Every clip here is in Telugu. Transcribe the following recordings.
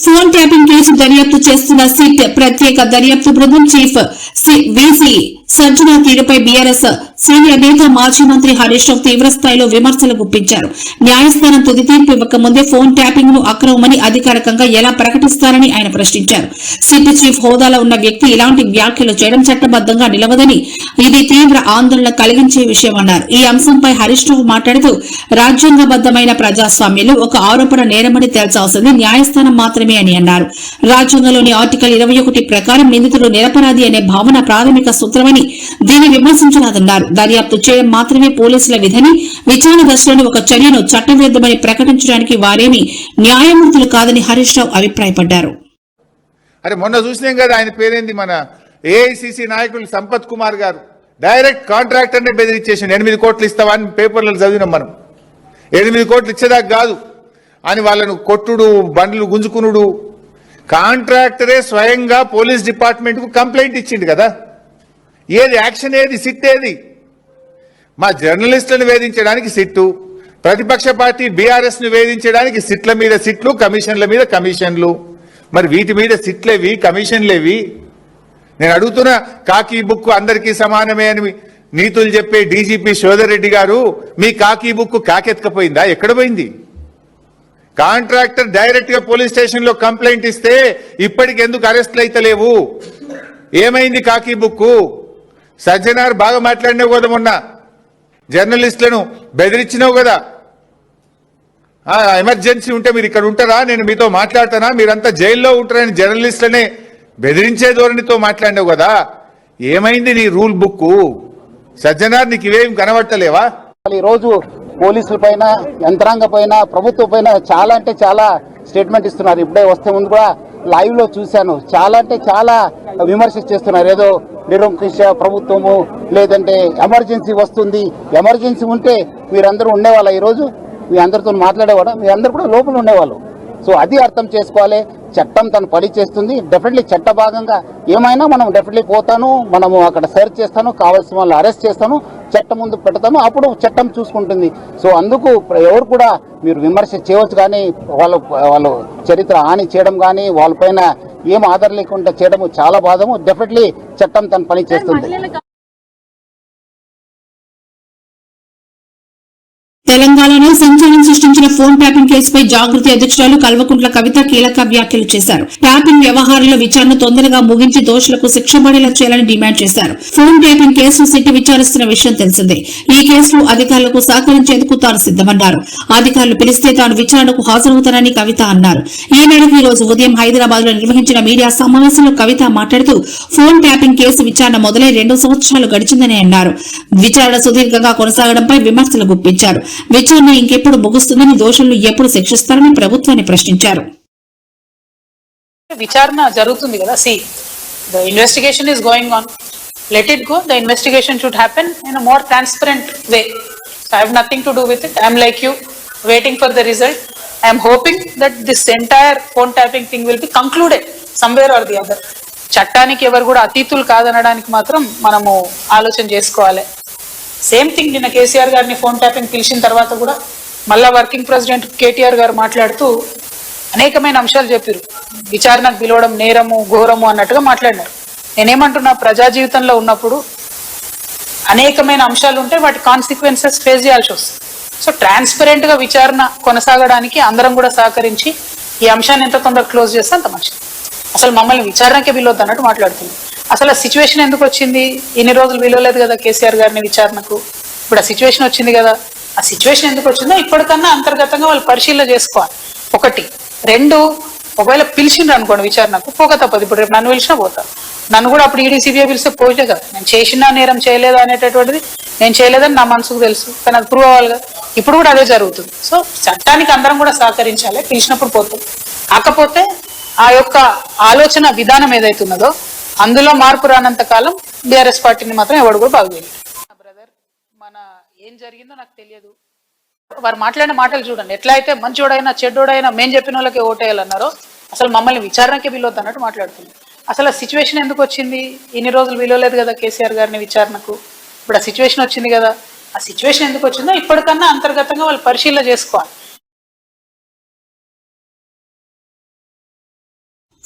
ఫోన్ ట్యాపింగ్ కేసు దర్యాప్తు చేస్తున్న సిట్ ప్రత్యేక దర్యాప్తు బృందం చీఫ్ వీసీ సజ్జన తీరుపై బీఆర్ఎస్ సీనియర్ నేత మాజీ మంత్రి హరీష్ రావు తీవ్రస్థాయిలో విమర్శలు గుప్పించారు. న్యాయస్థానం తుది తీర్పు ఇవ్వకముందే ఫోన్ ట్యాపింగ్ ను అక్రమమని అధికారికంగా ఎలా ప్రకటిస్తారని ఆయన ప్రశ్నించారు. సిట్ చీఫ్ హోదాలో ఉన్న వ్యక్తి ఇలాంటి వ్యాఖ్యలు చేయడం చట్టబద్దంగా నిలవదని, ఇది తీవ్ర ఆందోళన కలిగించే విషయమన్నారు. ఈ అంశంపై హరీష్ రావు మాట్లాడుతూ రాజ్యాంగబద్దమైన ప్రజాస్వామ్యంలో ఒక ఆరోపణ నేరమని తేల్చాల్సింది న్యాయస్థానం మాత్రమే అని అన్నారు. రాజ్యాంగంలోని ఆర్టికల్ 21 ప్రకారం నిందితుడు నిరపరాధి అనే భావన ప్రాథమిక సూత్రమని, దీన్ని విమర్శించరాదన్నారు. దర్యాప్తు చేయడం మాత్రమే పోలీసుల విధని, విచారణ దశలోని ఒక చర్యను చట్టవిరుద్ధమని ప్రకటించడానికి వారేమీ న్యాయమూర్తులు కాదని హరీష్ రావు అభిప్రాయపడ్డారు. అరే మొన్న చూసినాం కదా, ఆయన పేరేంది, మన ఏఐసిసి నాయకులు సంపత్ కుమార్ గారు డైరెక్ట్ కాంట్రాక్టర్నే బెదిరించేసిండు. 8 కోట్లు ఇస్తావా అని పేపర్లలో చదివినాం మనం. 8 కోట్లు ఇచ్చేదాకా కాదు అని వాళ్ళను కొట్టుడు, బండ్లు గుంజుకునుడు. కాంట్రాక్టరే స్వయంగా పోలీస్ డిపార్ట్మెంట్ కు కంప్లైంట్ ఇచ్చిండు కదా. ఏది యాక్షన్, ఏది సిట్, ఏది? మా జర్నలిస్టులను వేధించడానికి సిట్టు, ప్రతిపక్ష పార్టీ బీఆర్ఎస్ ను వేధించడానికి సిట్ల మీద సిట్లు, కమిషన్ల మీద కమిషన్లు. మరి వీటి మీద సిట్లేవి, కమిషన్లేవి? నేను అడుగుతున్నా, కాకీ బుక్ అందరికీ సమానమే అని నీతులు చెప్పే డీజీపీ శోధర్ రెడ్డి గారు, మీ కాకీ బుక్ కాకెత్తుకపోయిందా? ఎక్కడ పోయింది? కాంట్రాక్టర్ డైరెక్ట్ గా పోలీస్ స్టేషన్ లో కంప్లైంట్ ఇస్తే ఇప్పటికి ఎందుకు అరెస్ట్లు అయితలేవు? ఏమైంది కాకీ బుక్? సజ్జనార్ బాగా మాట్లాడినావు కదా, మొన్న జర్నలిస్టులను బెదిరించినావు కదా. ఎమర్జెన్సీ ఉంటే మీరు ఇక్కడ ఉంటారా, నేను మీతో మాట్లాడతానా, మీరంతా జైల్లో ఉంటారని జర్నలిస్టులనే బెదిరించే ధోరణితో మాట్లాడినావు కదా. ఏమైంది నీ రూల్ బుక్? సజ్జనార్, నీకు ఇవేం కనబట్టలేవా? ఈ రోజు పోలీసుల పైన, యంత్రాంగ పైన, ప్రభుత్వం పైన చాలా అంటే చాలా స్టేట్మెంట్ ఇస్తున్నారు. ఇప్పుడే వస్తే ముందు కూడా లైవ్ లో చూశాను. చాలా అంటే చాలా విమర్శ చేస్తున్నారు. ఏదో నిరంకుశ ప్రభుత్వము, లేదంటే ఎమర్జెన్సీ వస్తుంది, ఎమర్జెన్సీ ఉంటే మీరందరూ ఉండేవాళ్ళ, ఈరోజు మీ అందరితో మాట్లాడేవాడు, మీ అందరు కూడా లోపల ఉండేవాళ్ళు. సో అది అర్థం చేసుకోవాలి. చట్టం తను పని చేస్తుంది. డెఫినెట్లీ చట్ట భాగంగా ఏమైనా మనం డెఫినెట్లీ పోతాను, మనము అక్కడ సెర్చ్ చేస్తాను, కావాల్సిన వాళ్ళని అరెస్ట్ చేస్తాను, చట్టం ముందు పెడతాను, అప్పుడు చట్టం చూసుకుంటుంది. సో అందుకు ఎవరు కూడా మీరు విమర్శ చేయవచ్చు, కానీ వాళ్ళు చరిత్ర హాని చేయడం కానీ వాళ్ళపైన ఏం ఆధారం లేకుండా చేయడం చాలా బాధము. డెఫినెట్లీ చట్టం తన పని చేస్తుంది. తెలంగాణలో సంచలనం సృష్టించిన ఫోన్ ట్యాపింగ్ కేసుపై జాగృతి అధ్యక్షురాలు కల్వకుంట్ల కవిత కీలక వ్యాఖ్యలు చేశారు. ట్యాపింగ్ వ్యవహారంలో విచారణ తొందరగా ముగించి దోషులకు శిక్ష పడేలా చేయాలని డిమాండ్ చేశారు. ఫోన్ ట్యాపింగ్ కేసును సిట్ విచారిస్తున్న విషయం తెలిసిందే. ఈ కేసులో అధికారులకు సహకరించేందుకు తాను సిద్దమన్నారు. అధికారులు పిలిస్తే తాను విచారణకు హాజరవుతానని కవిత అన్నారు. ఈ మేరకు ఈ రోజు ఉదయం హైదరాబాద్ లో నిర్వహించిన మీడియా సమావేశంలో కవిత మాట్లాడుతూ ఫోన్ ట్యాపింగ్ కేసు విచారణ మొదలై 2 సంవత్సరాలు గడిచిందని అన్నారు. విచారణ సుదీర్ఘంగా కొనసాగడంపై విమర్శలు గుప్పించారు. విచారణ ఇంకెప్పుడు ముగుస్తుందని, దోషులను ఎప్పుడు శిక్షిస్తారని ప్రభుత్వాన్ని ప్రశ్నించారు. విచారణ జరుగుతుంది కదా. The investigation is going on, let it go. The investigation should happen in a more transparent way. So I have nothing to do with it. I'm like you, waiting for the result. I am hoping that this entire phone tapping thing will be concluded somewhere or the other. చట్టానికి ఎవరు కూడా అతీతులు కాదనడానికి మాత్రం మనము ఆలోచన చేసుకోవాలి. సేమ్ థింగ్ నిన్న కేసీఆర్ గారిని ఫోన్ ట్యాపింగ్ పిలిచిన తర్వాత కూడా మళ్ళా వర్కింగ్ ప్రెసిడెంట్ కేటీఆర్ గారు మాట్లాడుతూ అనేకమైన అంశాలు చెప్పారు. విచారణకు పిలవడం నేరము, ఘోరము అన్నట్టుగా మాట్లాడినారు. నేనేమంటున్నా, ప్రజా జీవితంలో ఉన్నప్పుడు అనేకమైన అంశాలు ఉంటే వాటి కాన్సిక్వెన్సెస్ ఫేస్ చేయాల్సి వస్తుంది. సో ట్రాన్స్పరెంట్ గా విచారణ కొనసాగడానికి అందరం కూడా సహకరించి ఈ అంశాన్ని ఎంత తొందరగా క్లోజ్ చేస్తే అంత మంచిది. అసలు మమ్మల్ని విచారణకే పిలవద్దు అన్నట్టు మాట్లాడుతుంది. అసలు ఆ సిచ్యువేషన్ ఎందుకు వచ్చింది? ఇన్ని రోజులు పిలవలేదు కదా కేసీఆర్ గారిని విచారణకు. ఇప్పుడు ఆ సిచ్యువేషన్ వచ్చింది కదా. ఆ సిచ్యువేషన్ ఎందుకు వచ్చిందో ఇప్పటికన్నా అంతర్గతంగా వాళ్ళు పరిశీలన చేసుకోవాలి. 1. 2, ఒకవేళ పిలిచిండ్రు అనుకోండి విచారణకు, పోక తప్పదు. ఇప్పుడు రేపు నన్ను పిలిచినా పోతా. నన్ను కూడా అప్పుడు ఈడీ సిబిఐ పిలిస్తే పోతే కదా. నేను చేసినా నేరం చేయలేదా అనేటటువంటిది నేను చేయలేదని నా మనసుకు తెలుసు, కానీ అది ప్రూవ్ అవ్వాలి కదా. ఇప్పుడు కూడా అదే జరుగుతుంది. సో చట్టానికి అందరం కూడా సహకరించాలి. పిలిచినప్పుడు పోతాం. కాకపోతే ఆ యొక్క ఆలోచన విధానం ఏదైతున్నదో అందులో మార్పు రానంత కాలం బీఆర్ఎస్ పార్టీని మాత్రం ఎవడు కూడా బాగు చేయలేదు. బ్రదర్, మన ఏం జరిగిందో నాకు తెలియదు. వారు మాట్లాడిన మాటలు చూడండి. ఎట్లా అయితే మంచోడైనా చెడ్డోడైనా మేము చెప్పిన వాళ్ళకి ఓటేయాలన్నారో, అసలు మమ్మల్ని విచారణకే పిలవద్దు అన్నట్టు మాట్లాడుతుంది. అసలు ఆ సిచ్యువేషన్ ఎందుకు వచ్చింది? ఇన్ని రోజులు పిలవలేదు కదా కేసీఆర్ గారిని విచారణకు. ఇప్పుడు ఆ సిచ్యువేషన్ వచ్చింది కదా. ఆ సిచ్యువేషన్ ఎందుకు వచ్చిందో ఇప్పటికన్నా అంతర్గతంగా వాళ్ళు పరిశీలన చేసుకోవాలి.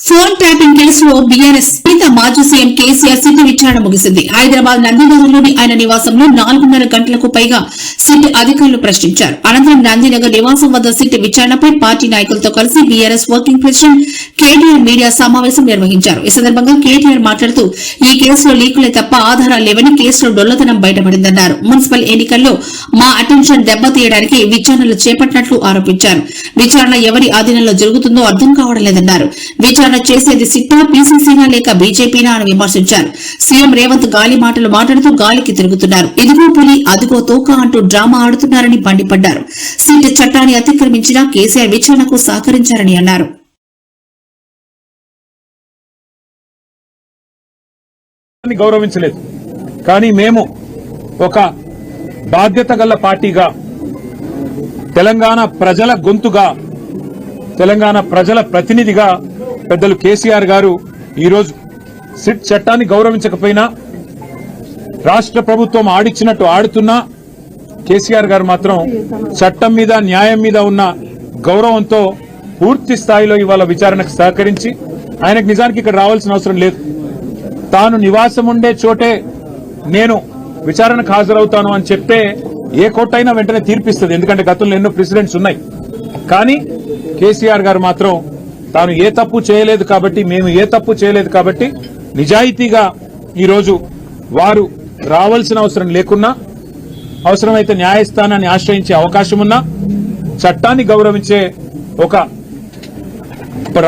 ఫోన్ ట్యాపింగ్ కేసులో బీఆర్ఎస్ నేత మాజీ సీఎం కేసీఆర్ సిట్ విచారణ ముగిసింది. హైదరాబాద్ నందినగర్లోని ఆయన నివాసంలో 4.5 గంటలకు పైగా సిట్ అధికారులు ప్రశ్నించారు. అనంతరం నందినగర్ నివాసం వద్ద సిట్ విచారణపై పార్టీ నాయకులతో కలిసి BRS working president KTR media సమావేశం నిర్వహించారు. ఈ సందర్భంగా కేటీఆర్ మాట్లాడుతూ ఈ కేసులో లీకులే తప్ప ఆధారాలు లేవని, కేసులో డొల్లతనం బయటపడిందన్నారు. మున్సిపల్ ఎన్నికల్లో మా అటెన్షన్ దెబ్బతీయడానికి విచారణలు చేపట్టినట్లు ఆరోపించారు. విచారణ ఎవరి ఆధీనంలో జరుగుతుందో అర్థం కావడం లేదన్నారు. విచారణ చేసేది సిట్టా, పీసీసీనా లేక బీజేపీనా అని విమర్శించారు. సీఎం రేవంత్ గాలి మాటలు మాట్లాడుతూ గాలికి తిరుగుతున్నారు. ఇదిగో పులి అదిగో తోక అంటూ డ్రామా ఆడుతున్నారని మండిపడ్డారు. సిట్ చట్టాన్ని అతిక్రమించినా కేసీఆర్ విచారణకు సహకరించారని అన్నారు. గౌరవించలేదు, కానీ మేము ఒక బాధ్యత గల పార్టీగా, తెలంగాణ ప్రజల గొంతుగా, తెలంగాణ ప్రజల ప్రతినిధిగా పెద్దలు కేసీఆర్ గారు ఈరోజు సిట్ చట్టాన్ని గౌరవించకపోయినా, రాష్ట్ర ప్రభుత్వం ఆడిచ్చినట్టు ఆడుతున్నా కేసీఆర్ గారు మాత్రం చట్టం మీద, న్యాయం మీద ఉన్న గౌరవంతో పూర్తి స్థాయిలో ఇవాళ విచారణకు సహకరించి, ఆయనకు నిజానికి ఇక్కడ రావాల్సిన అవసరం లేదు. తాను నివాసం ఉండే చోటే నేను విచారణకు హాజరవుతాను అని చెప్తే ఏ కోర్టు అయినా వెంటనే తీర్పిస్తుంది, ఎందుకంటే గతంలో ఎన్నో ప్రెసిడెంట్స్ ఉన్నాయి. కానీ కేసీఆర్ గారు మాత్రం తాను ఏ తప్పు చేయలేదు కాబట్టి, మేము ఏ తప్పు చేయలేదు కాబట్టి నిజాయితీగా ఈరోజు వారు రావాల్సిన అవసరం లేకున్నా, అవసరమైతే న్యాయస్థానాన్ని ఆశ్రయించే అవకాశం ఉన్నా, చట్టాన్ని గౌరవించే ఒక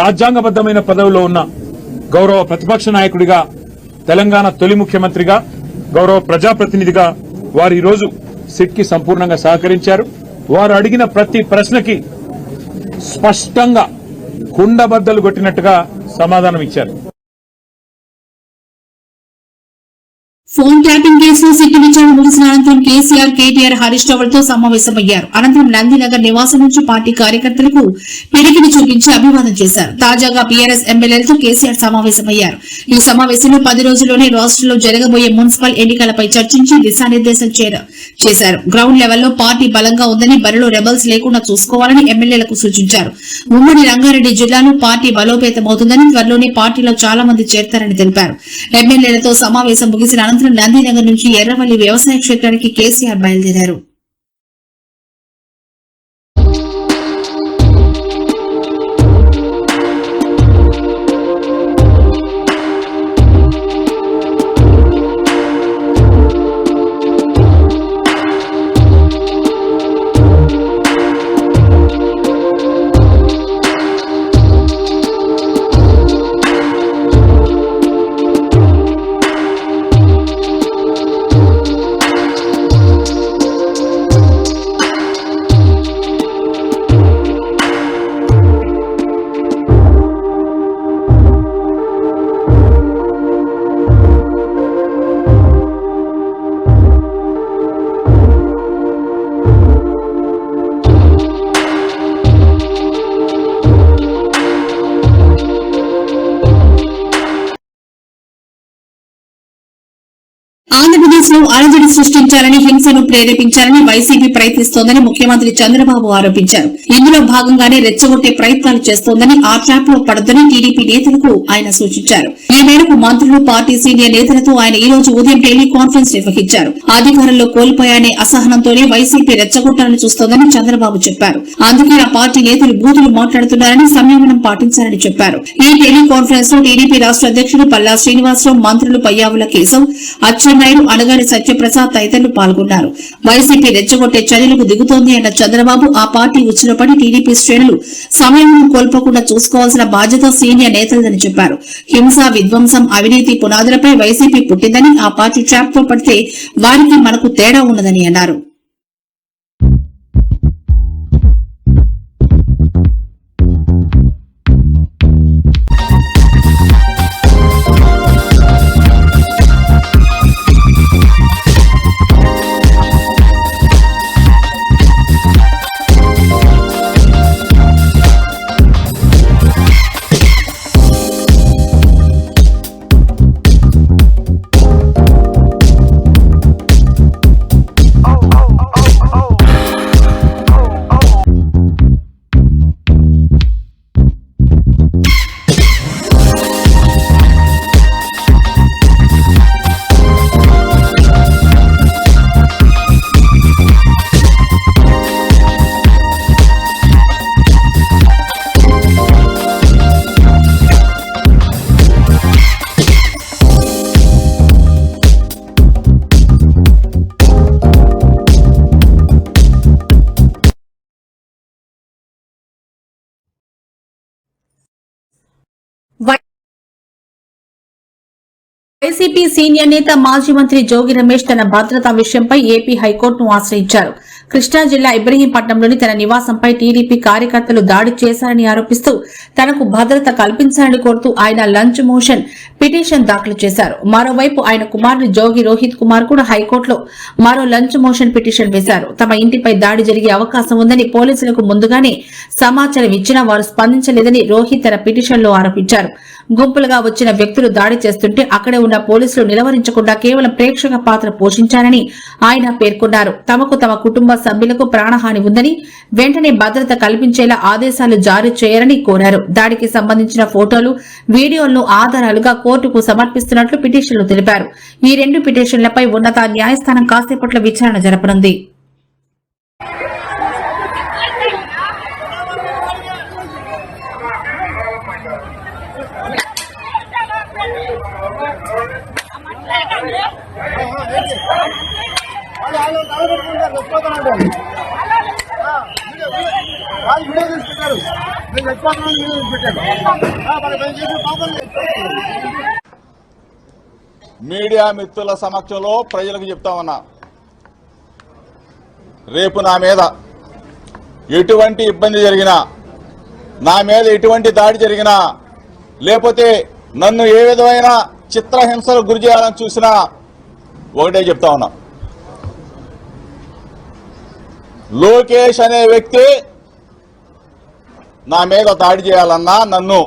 రాజ్యాంగబద్దమైన పదవిలో ఉన్న గౌరవ ప్రతిపక్ష నాయకుడిగా, తెలంగాణ తొలి ముఖ్యమంత్రిగా, గౌరవ ప్రజాప్రతినిధిగా వారు ఈరోజు సిట్ కి సంపూర్ణంగా సహకరించారు. వారు అడిగిన ప్రతి ప్రశ్నకి స్పష్టంగా కుండబద్దలు కొట్టినట్టుగా సమాధానం ఇచ్చారు. ఫోన్ ట్యాపింగ్ కేసులో సిట్ విచారణ ముగిసిన అనంతరం కేసీఆర్, కేటీఆర్, హరీష్ రావులతో సమావేశమయ్యారు. అనంతరం నందినగర్ నివాసం నుంచి పార్టీ కార్యకర్తలకు పిడికిని చూపించి అభివాదం చేశారు. తాజాగా బీఆర్ఎస్ ఎమ్మెల్యేలతో కేసీఆర్ సమావేశమయ్యారు. ఈ సమావేశంలో 10 రోజుల్లోనే రాష్ట్రంలో జరగబోయే మున్సిపల్ ఎన్నికలపై చర్చించి దిశానిర్దేశం చేశారు. గ్రౌండ్ లెవెల్లో పార్టీ బలంగా ఉందని, బరిలో రెబల్స్ లేకుండా చూసుకోవాలని ఎమ్మెల్యేలకు సూచించారు. ఉమ్మడి రంగారెడ్డి జిల్లాలో పార్టీ బలోపేతమవుతుందని, త్వరలోనే పార్టీలో చాలా మంది చేరతారని తెలిపారు. ఎమ్మెల్యేలతో సమావేశం ముగిసిన అనంతరం నందినగర్ నుంచి ఎర్రవల్లి వ్యవసాయ క్షేత్రానికి కేసీఆర్ బయలుదేరారు. ఆంధ్రప్రదేశ్ లో అలజడి సృష్టించాలని, హింసను ప్రేరేపించాలని వైసీపీ ప్రయత్నిస్తోందని ముఖ్యమంత్రి చంద్రబాబు ఆరోపించారు. ఇందులో భాగంగానే రెచ్చగొట్టే ప్రయత్నాలు చేస్తోందని, ఆ ట్రాప్ లో పడొద్దని టీడీపీ నేతలకు ఆయన సూచించారు. ఈ మేరకు మంత్రులు, పార్టీ సీనియర్ నేతలతో ఆయన ఈ రోజు ఉదయం టెలికాన్ఫరెన్స్ నిర్వహించారు. అధికారంలో కోల్పోయానే అసహనంతోనే వైసీపీ రెచ్చగొట్టాలని చూస్తోందని చంద్రబాబు చెప్పారు. అందుకే ఆ పార్టీ నేతలు బూతులు మాట్లాడుతున్నారని, సంయమనం పాటించాలని చెప్పారు. ఈ టెలికాన్ఫరెన్స్ లో టీడీపీ రాష్ట్ర అధ్యకుడు పల్లా శ్రీనివాసరావు, మంత్రులు పయ్యావుల కేశవ్, అచ్చెన్నాయుడు, అనగారి సత్యప్రసాద్ తదితరులు పాల్గొన్నారు. వైసీపీ రెచ్చగొట్టే చర్యలకు దిగుతోంది అన్న చంద్రబాబు, ఆ పార్టీ ఉచ్చులో పడి టీడీపీ శ్రేణులు సమయం కోల్పోకుండా చూసుకోవాల్సిన బాధ్యత సీనియర్ నేతలదని చెప్పారు. హింస, విధ్వంసం, అవినీతి పునాదులపై వైసీపీ పుట్టిందని, ఆ పార్టీ ట్రాప్ తో పడితే వారికి మనకు తేడా ఉన్నదని అన్నారు. Oh, oh. వైసీపీ సీనియర్ నేత మాజీ మంత్రి జోగి రమేష్ తన భద్రతా విషయంపై ఏపీ హైకోర్టును ఆశ్రయించారు. కృష్ణా జిల్లా ఇబ్రహీంపట్నంలోని తన నివాసంపై టీడీపీ కార్యకర్తలు దాడి చేశారని ఆరోపిస్తూ తనకు భద్రత కల్పించాలని కోరుతూ ఆయన లంచ్ మోషన్ పిటిషన్ దాఖలు చేశారు. మరోవైపు ఆయన కుమారుడు జోగి రోహిత్ కుమార్ కూడా హైకోర్టులో మరో లంచ్ మోషన్ పిటిషన్ వేశారు. తమ ఇంటిపై దాడి జరిగే అవకాశం ఉందని పోలీసులకు ముందుగానే సమాచారం ఇచ్చినా వారు స్పందించలేదని రోహిత్ తన పిటిషన్లో ఆరోపించారు. గుంపులుగా వచ్చిన వ్యక్తులు దాడి చేస్తుంటే అక్కడే ఉన్న పోలీసులు నిలవరించకుండా కేవలం ప్రేక్షక పాత్ర పోషించారని ఆయన పేర్కొన్నారు. తమకు తమ కుటుంబ సభ్యులకు ప్రాణహాని ఉందని వెంటనే భద్రత కల్పించేలా ఆదేశాలు జారీ చేయాలని కోరారు. దాడికి సంబంధించిన ఫోటోలు, వీడియోలను ఆధారాలుగా కోర్టుకు సమర్పిస్తున్నట్లు పిటిషన్లు తెలిపారు. ఈ 2 పిటిషన్లపై ఉన్నత న్యాయస్థానం కాసేపట్లో విచారణ జరపనుంది. మీడియా మిత్రుల సమక్షంలో ప్రజలకు చెప్తా ఉన్నా, రేపు నా మీద ఎటువంటి ఇబ్బంది జరిగినా, నా మీద ఎటువంటి దాడి జరిగినా, లేకపోతే నన్ను ఏ విధమైన చిత్రహింసలకు గురి చేయాలని చూసినా ఒకటే చెప్తా ఉన్నా, లోకేష్ అనే వ్యక్తి నా మీద దాడి చేయాలన్నా, నన్ను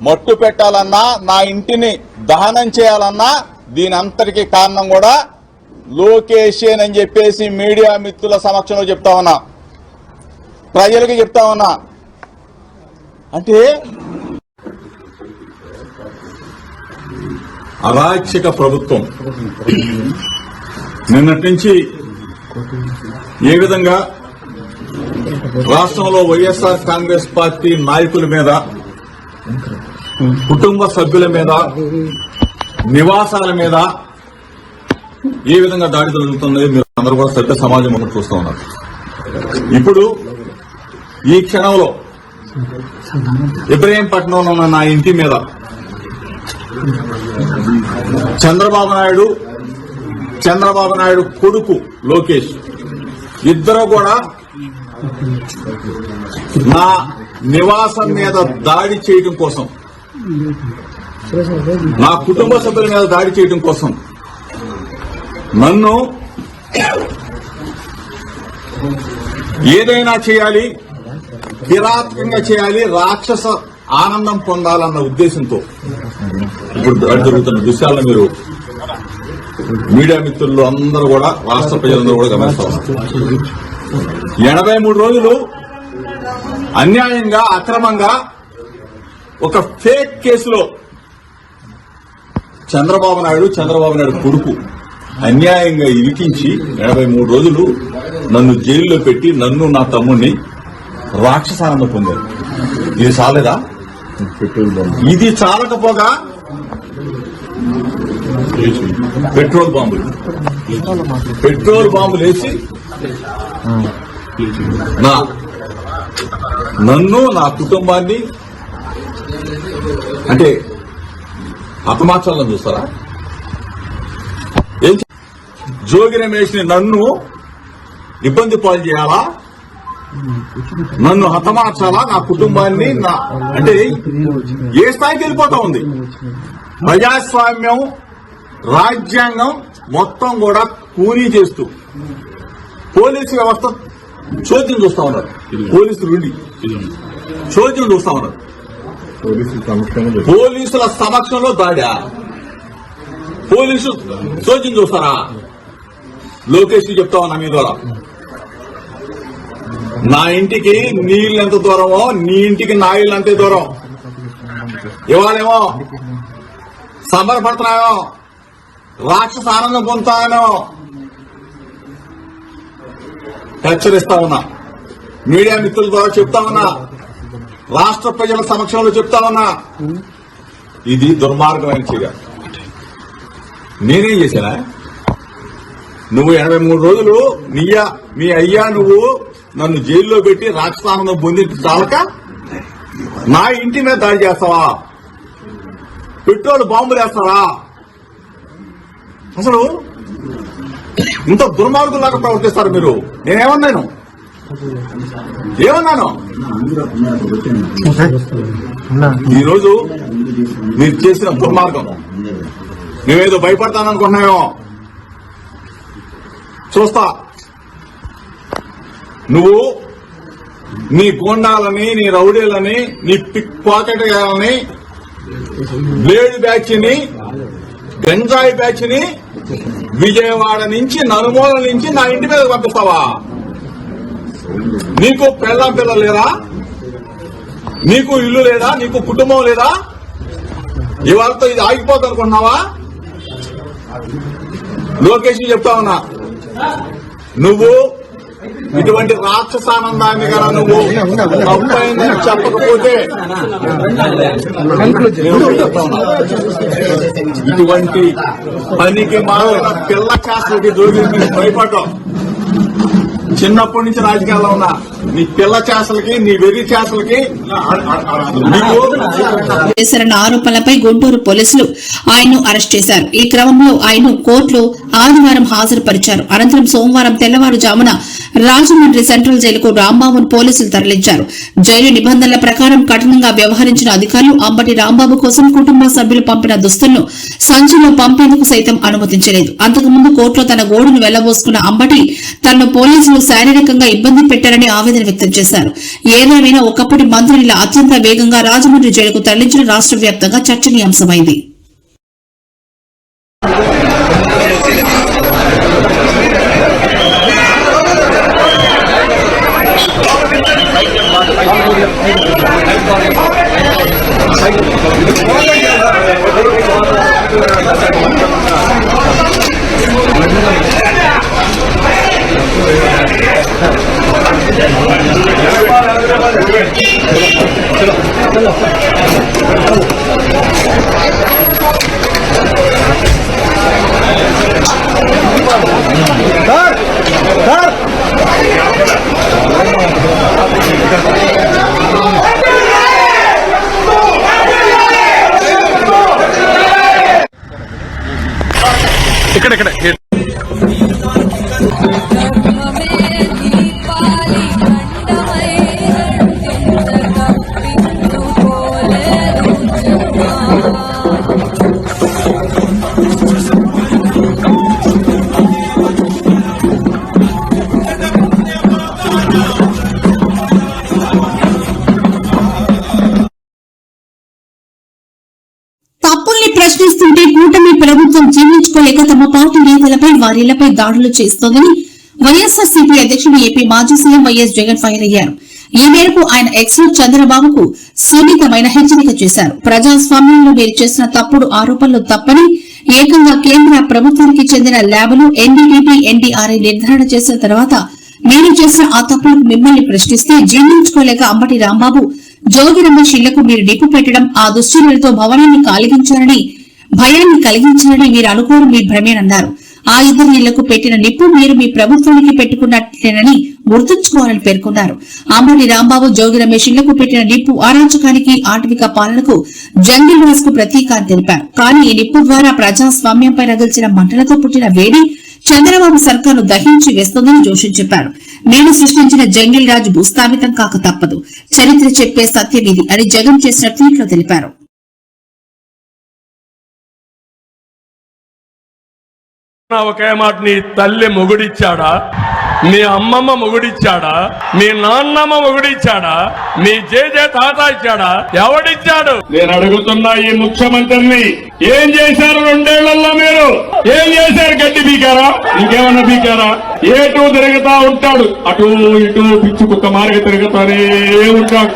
మట్టు పెట్టాలన్నా, నా ఇంటిని దహనం చేయాలన్నా దీని అంతటికీ కారణం కూడా లోకేషేనని చెప్పేసి మీడియా మిత్రుల సమక్షంలో చెప్తా ఉన్నా, ప్రజలకు చెప్తా ఉన్నా. అంటే అరాచక ప్రభుత్వం నిన్నటి నుంచి ఏ విధంగా రాష్ట్రంలో వైఎస్ఆర్ కాంగ్రెస్ పార్టీ నాయకుల మీద, కుటుంబ సభ్యుల మీద, నివాసాల మీద ఏ విధంగా దాడి జరుగుతున్నది మీరు అందరూ కూడా సత్య సమాజం ముందు చూస్తూ ఉన్నారు. ఇప్పుడు ఈ క్షణంలో ఇబ్రహీంపట్నంలో ఉన్న నా ఇంటి మీద చంద్రబాబు నాయుడు కొడుకు లోకేష్ ఇద్దరు కూడా నా నివాసం మీద దాడి చేయడం కోసం, నా కుటుంబ సభ్యుల మీద దాడి చేయడం కోసం నన్ను ఏదైనా చేయాలి, కిరాతకంగా చేయాలి, రాక్షస ఆనందం పొందాలన్న ఉద్దేశంతో ఇప్పుడు దాడి జరుగుతున్న దృశ్యాలను మీరు మీడియా మిత్రులు అందరూ కూడా, రాష్ట్ర ప్రజలందరూ కూడా గమనిస్తా ఉన్నారు. 83 రోజులు అన్యాయంగా, అక్రమంగా ఒక ఫేక్ కేసులో చంద్రబాబు నాయుడు కొడుకు అన్యాయంగా ఇరికించి 83 రోజులు నన్ను జైల్లో పెట్టి నన్ను నా తమ్ముడిని రాక్షసానందం పొందారు. ఇది చాలేదా? ఇది చాలకపోగా పెట్రోల్ బాంబులు వేసి నన్ను, నా కుటుంబాన్ని అంటే హతమార్చాలని చూస్తారా? జోగి రమేష్ ని నన్ను ఇబ్బంది పాలు చేయాలా, నన్ను హతమార్చాలా, నా కుటుంబాన్ని అంటే ఏ స్థాయికి వెళ్ళిపోతా ఉంది? ప్రజాస్వామ్యం, రాజ్యాంగం మొత్తం కూడా కూనీ చేస్తూ పోలీసు వ్యవస్థ చోద్యం చూస్తా ఉన్నారు. పోలీసులు చోద్యం చూస్తా ఉన్నారు. పోలీసుల సమక్షంలో దాడా? పోలీసు చోద్యం చూస్తారా? లోకేష్ చెప్తా ఉన్నా మీ ద్వారా, నా ఇంటికి నీళ్ళు ఎంత దూరమో నీ ఇంటికి నా ఇల్లు అంతే దూరం. ఇవాళేమో సంబరపడుతున్నాయో, రాక్షస ఆనందం పొందుతానో హెచ్చరిస్తా ఉన్నా. మీడియా మిత్రుల ద్వారా చెప్తా ఉన్నా, రాష్ట్ర ప్రజల సమక్షంలో చెప్తా ఉన్నా, ఇది దుర్మార్గమైన చర్య. నేనేం చేశానా? నువ్వు 83 రోజులు మీ అయ్యా నువ్వు నన్ను జైల్లో పెట్టి రాక్షసానందం పొంది చాలక నా ఇంటి మీద దాడి చేస్తావా? పెట్రోల్ బాంబులు వేస్తావా? అసలు ఇంత దుర్మార్గులాగా ప్రవర్తిస్తారు మీరు. నేనేమన్నాను? ఈరోజు మీరు చేసిన దుర్మార్గం మేమేదో భయపడతాననుకున్నామో చూస్తా. నువ్వు నీ గోండాలని, నీ రౌడీలని, నీ పిక్ పాకెట్లని, బ్లేడ్ బ్యాచ్ ని, గంజాయి బ్యాచ్ ని విజయవాడ నుంచి, నలుమూల నుంచి నా ఇంటి మీద పంపిస్తావా? నీకు పిల్లలు లేరా? నీకు ఇల్లు లేదా? నీకు కుటుంబం లేదా? ఇవాళతో ఇది ఆగిపోతుంది అనుకుంటున్నావా? లోకేష్ చెప్తా ఉన్నా, నువ్వు ఇటువంటి రాక్షసానందాన్ని కదా నువ్వు అబ్బాయిని చెప్పకపోతే ఇటువంటి పనికి మారిన పిల్ల చేస్తలకి దూరం భయపడ్డావు. చిన్నప్పటి నుంచి రాజకీయాల్లో ఉన్నా నీ పిల్ల చేసలకి, నీ వెర్రి చేసలకి చేశారన్న ఆరోపణలపై గుంటూరు పోలీసులు ఆయన్ను అరెస్ట్ చేశారు. ఈ క్రమంలో ఆయన కోర్టులో ఆదివారం హాజరుపరిచారు. అనంతరం సోమవారం తెల్లవారుజామున రాజమండ్రి సెంట్రల్ జైలుకు రాంబాబును పోలీసులు తరలించారు. జైలు నిబంధనల ప్రకారం కఠినంగా వ్యవహరించిన అధికారులు అంబటి రాంబాబు కోసం కుటుంబ సభ్యులు పంపిన దుస్తులను సంచిలో పంపేందుకు సైతం అనుమతించలేదు. అంతకుముందు కోర్టులో తన గోడును వెళ్లబోసుకున్న అంబటి తనను పోలీసులు శారీరకంగా ఇబ్బంది పెట్టారని ఆవేదన వ్యక్తం చేశారు. ఏదేమైనా ఒకప్పటి మంత్రిని ఇలా అత్యంత వేగంగా రాజమండ్రి జైలుకు తరలించడం రాష్ట్ర వ్యాప్తంగా చర్చనీయాంశమైంది. ఇక్కడ తప్పుల్ని ప్రశ్నిస్తుంటే కూటమి ప్రభుత్వం జీర్ణించుకోలేక తమ పార్టీ నేతలపై వారిళ్లపై దాడులు చేస్తోందని వైఎస్ఆర్సీపీ అధ్యక్షుడు ఏపీ మాజీ సీఎం వైఎస్ జగన్ ఫైర్ అయ్యారు. ఈ మేరకు ఆయన ఎక్స్ లో చంద్రబాబుకు సున్నితమైన హెచ్చరిక చేశారు. ప్రజాస్వామ్యంలో మీరు చేసిన తప్పుడు ఆరోపణలు తప్పని, ఏకంగా కేంద్ర ప్రభుత్వానికి చెందిన ల్యాబులు ఎన్డీటీపీ, ఎన్డీఆర్ఐ నిర్ధారణ చేసిన తర్వాత మీరు చేసిన ఆ తప్పులకు మిమ్మల్ని ప్రశ్నిస్తే జీర్ణించుకోలేక అంబటి రాంబాబు, జోగి రమేష్ ఇళ్లకు మీరు నిప్పు పెట్టడం, ఆ దుశ్చర్యలతో భయాన్ని కలిగించారని మీరు అనుకోవడం మీ భ్రమేనన్నారు. ఆ ఇద్దరు ఇళ్లకు పెట్టిన నిప్పు మీరు మీ ప్రభుత్వానికి పెట్టుకున్నట్లేనని గుర్తుంచుకోవాలని పేర్కొన్నారు. అంబటి రాంబాబు, జోగి రమేష్ ఇళ్లకు పెట్టిన నిప్పు అరాచకానికి, ఆటవిక పాలనకు, జంగిల్ రాజ్ కు ప్రతీక అని తెలిపారు. కానీ ఈ నిప్పు ద్వారా ప్రజాస్వామ్యంపై రగిల్చిన మంటలతో పుట్టిన వేడి చంద్రబాబు సర్కార్ను దహించి వేస్తోందని జోషి చెప్పారు. నేను సృష్టించిన జంగిల్ రాజ్ భూస్థాపితం కాక తప్పదు, చరిత్ర చెప్పే సత్యం ఇది అని జగన్ చేసిన ట్వీట్ లో తెలిపారు. ఒకే మాట, నీ తల్లి మొగుడిచ్చాడా, నీ అమ్మమ్మ మొగుడిచ్చాడా, నీ నాన్నమ్మ మొగుడిచ్చాడా, నీ జేజే తాత ఇచ్చాడా, ఎవడిచ్చాడు? నేను అడుగుతున్నా ఈ ముఖ్యమంత్రిని, ఏం చేశారు 2 ఏళ్లలో? మీరు ఏం చేశారు? గడ్డి బీకారా? ఇంకేమన్నా బీకారా? ఏటూ తిరుగుతా ఉంటాడు, అటు ఇటు పిచ్చి కుక్క మార్గ తిరుగుతానే ఉంటాడు.